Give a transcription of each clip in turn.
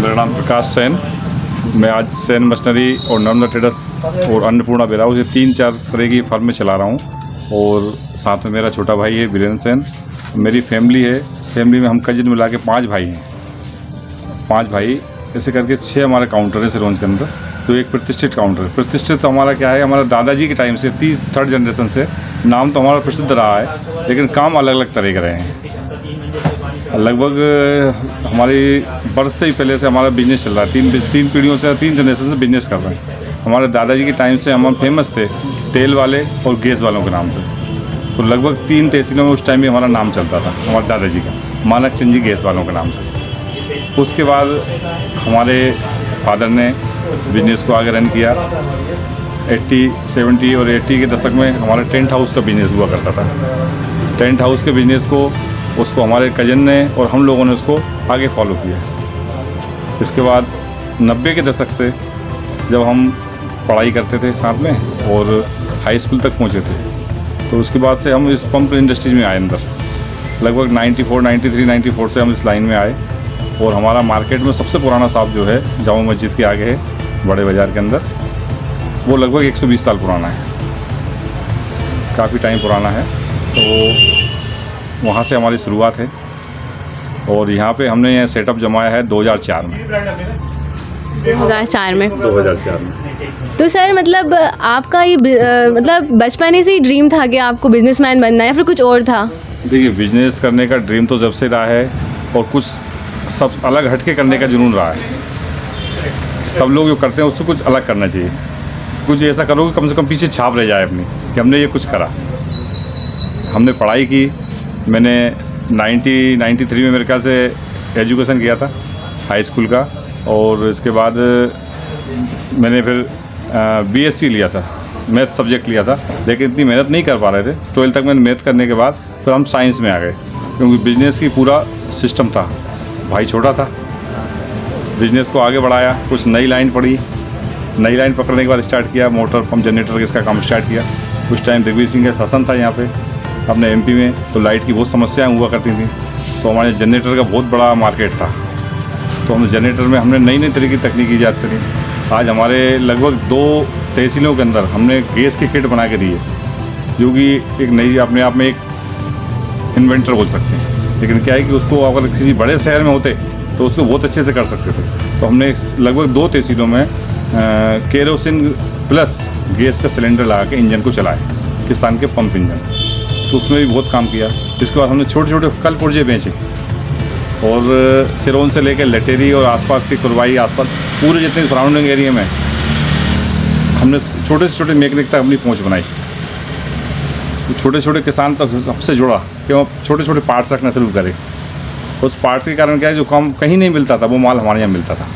मेरा नाम प्रकाश सेन। मैं आज सेन मशीनरी और नर्मदा ट्रेडर्स और अन्नपूर्णा वेयर हाउस, ये 3-4 तरह की फर्म में चला रहा हूँ। और साथ में मेरा छोटा भाई है वीरेंद्र सेन। मेरी फैमिली है, फैमिली में हम कजिन मिला के 5 भाई हैं। 5 भाई ऐसे करके 6 हमारे काउंटर है सिरोंज के अंदर। तो एक प्रतिष्ठित काउंटर है। प्रतिष्ठित तो हमारा क्या है, हमारा दादाजी के टाइम से 3rd जनरेशन से नाम तो हमारा प्रसिद्ध रहा है, लेकिन काम अलग अलग तरह के रहे हैं। लगभग हमारी बर्थ से ही पहले से हमारा बिजनेस चल रहा है। 3 पीढ़ियों से, 3 जनरेशन से बिजनेस कर रहे हैं। हमारे दादाजी के टाइम से हम फेमस थे तेल वाले और गैस वालों के नाम से। तो लगभग 3 तहसीलों में उस टाइम भी हमारा नाम चलता था हमारे दादाजी का, मानक चंद जी गैस वालों के नाम से। उसके बाद हमारे फादर ने बिजनेस को आगे रन किया। 80, 70 और 80 के दशक में हमारा टेंट हाउस का बिजनेस हुआ करता था। टेंट हाउस के बिजनेस को उसको हमारे कजन ने और हम लोगों ने उसको आगे फॉलो किया। इसके बाद 90 के दशक से जब हम पढ़ाई करते थे साथ में और हाई स्कूल तक पहुंचे थे, तो उसके बाद से हम इस पंप इंडस्ट्रीज में आए अंदर। लगभग 94, 93, 94 से हम इस लाइन में आए। और हमारा मार्केट में सबसे पुराना शॉप जो है जामा मस्जिद के आगे है, बड़े बाज़ार के अंदर, वो लगभग 120 साल पुराना है, काफ़ी टाइम पुराना है। तो वहाँ से हमारी शुरुआत है और यहाँ पे हमने ये सेटअप जमाया है 2004 में। 2004 में 2004 में। तो सर मतलब आपका ये मतलब बचपन से ही ड्रीम था कि आपको बिजनेसमैन बनना है या फिर कुछ और था? देखिए, बिजनेस करने का ड्रीम तो जब से रहा है और कुछ सब अलग हटके करने का जुनून रहा है। सब लोग जो करते हैं उससे कुछ अलग करना चाहिए। कुछ ऐसा करो कि कम से कम पीछे छाप रह जाए अपनी, कि हमने ये कुछ करा। हमने पढ़ाई की, मैंने 93 में मेरे ख्याल से एजुकेशन किया था हाई स्कूल का। और इसके बाद मैंने फिर BSc लिया था, मैथ सब्जेक्ट लिया था, लेकिन इतनी मेहनत नहीं कर पा रहे थे। 12 तक मैंने मैथ करने के बाद फिर हम साइंस में आ गए, क्योंकि बिजनेस की पूरा सिस्टम था। भाई छोटा था, बिजनेस को आगे बढ़ाया, कुछ नई लाइन पड़ी। नई लाइन पकड़ने के बाद स्टार्ट किया मोटर पंप जनरेटर इसका काम स्टार्ट किया। उस टाइम दिग्विजय सिंह का शासन था यहाँ पे अपने MP में, तो लाइट की बहुत समस्याएं हुआ करती थी। तो हमारे जनरेटर का बहुत बड़ा मार्केट था। तो हम जनरेटर में हमने नई तरह की तकनीक ईजाद करी। आज हमारे लगभग 2 तहसीलों के अंदर हमने गैस की किट बना के दी है, जो कि एक नई अपने आप में एक इन्वेंटर बोल सकते हैं। लेकिन क्या है कि उसको अगर किसी बड़े शहर में होते तो उसको बहुत अच्छे से कर सकते थे। तो हमने लगभग 2 तहसीलों में केरोसिन प्लस गैस का सिलेंडर लगा के इंजन को चलाए, किसान के पंप इंजन। तो उसमें भी बहुत काम किया। इसके बाद हमने छोटे छोटे कल पुर्जे बेचे और सिरोंज से लेकर लटेरी और आसपास के कुरवाई, आसपास पूरे जितने सराउंडिंग एरिया में हमने छोटे से छोटे मैकेनिक तक अपनी पहुंच बनाई। तो छोटे छोटे किसान तक सबसे जुड़ा कि वो छोटे छोटे पार्ट्स रखना शुरू करे। उस पार्ट्स के कारण क्या है, जो काम कहीं नहीं मिलता था वो माल हमारे यहाँ मिलता था।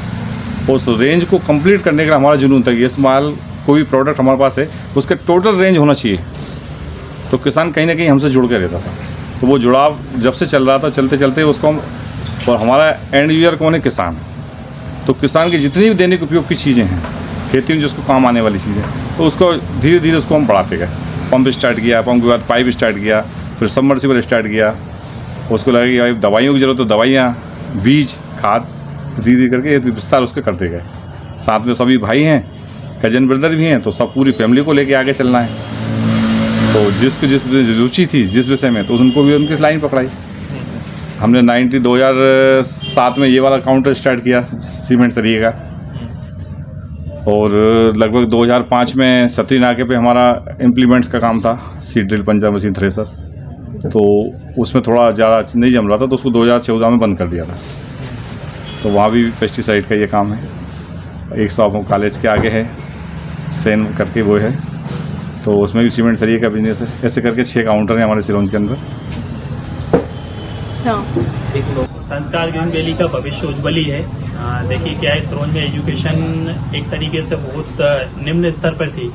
उस रेंज को कंप्लीट करने का हमारा जुनून था कि इस माल कोई भी प्रोडक्ट हमारे पास है उसका टोटल रेंज होना चाहिए। तो किसान कहीं ना कहीं हमसे जुड़ के रहता था। तो वो जुड़ाव जब से चल रहा था, चलते चलते उसको हम, और हमारा एंड यूजर कौन है, किसान। तो किसान की जितनी भी दैनिक उपयोग की चीज़ें हैं खेती में, जिसको काम आने वाली चीज़ें, तो उसको धीरे धीरे उसको हम बढ़ाते गए। पंप स्टार्ट किया, पंप के बाद पाइप स्टार्ट किया, फिर सबमर्सिबल स्टार्ट किया। उसको लगा कि भाई दवाइयों की ज़रूरत, तो दवाइयाँ, बीज, खाद, धीरे धीरे करके विस्तार उसके करते गए। साथ में सभी भाई हैं, कजन ब्रदर भी हैं, तो सब पूरी फैमिली को लेके आगे चलना है। तो जिसको जिस रुचि थी जिस विषय में, तो उनको भी उनकी लाइन पकड़ाई। हमने 2007 में ये वाला काउंटर स्टार्ट किया सीमेंट सरिये का। और लगभग 2005 में सत्री नाके पे हमारा इम्प्लीमेंट्स का काम था, seed drill, puncture machine, thresher. तो उसमें थोड़ा ज़्यादा नहीं जम रहा था, तो उसको 2014 में बंद कर दिया था। तो वहाँ भी पेस्टिसाइड का ये काम है। एक शॉप कॉलेज के आगे है, सेन करके वो है, तो उसमें भी सीमेंट सरिये का बिजनेस है। ऐसे करके 6 काउंटर हैं हमारे सिरोंज के अंदर। संस्कार ग्रीन वैली का भविष्य उज्ज्वल ही है। देखिए क्या है, सिरोंज में एजुकेशन एक तरीके से बहुत निम्न स्तर पर थी।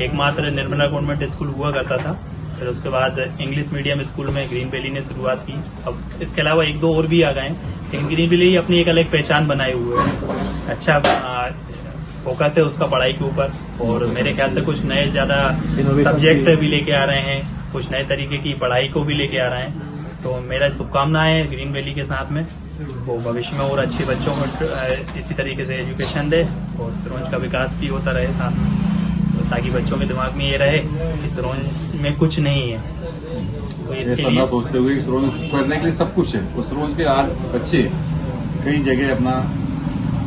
एकमात्र निर्मला गवर्नमेंट स्कूल हुआ करता था, फिर उसके बाद इंग्लिश मीडियम स्कूल में ग्रीन वैली ने शुरुआत की। अब इसके अलावा 1-2 और भी आ गए, लेकिन ग्रीन वैली अपनी एक अलग पहचान बनाए हुए है। अच्छा फोकस है उसका पढ़ाई के ऊपर, और मेरे ख्याल से कुछ नए ज्यादा सब्जेक्ट भी लेके आ रहे हैं, कुछ नए तरीके की पढ़ाई को भी लेके आ रहे हैं। तो मेरा शुभकामनाएं ग्रीन वैली के साथ में। वो भविष्य में और अच्छे बच्चों को इसी तरीके से एजुकेशन दे और सिरोंज का विकास भी होता रहे साथ में, तो ताकि बच्चों के दिमाग में ये रहे कि सिरोंज में कुछ नहीं है। तो इसके ऐसा लिए ना सोचते हुए कि सिरोंज करने के लिए सब कुछ है, और सिरोंज के आज बच्चे कई जगह अपना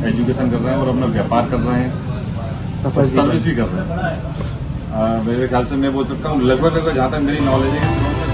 एजुकेशन कर रहे हैं और अपना व्यापार कर रहे हैं, सर्विस भी कर रहे हैं। मेरे ख्याल से मैं बोल सकता हूँ लगभग जहाँ तक मेरी नॉलेज है कि सिरोंज में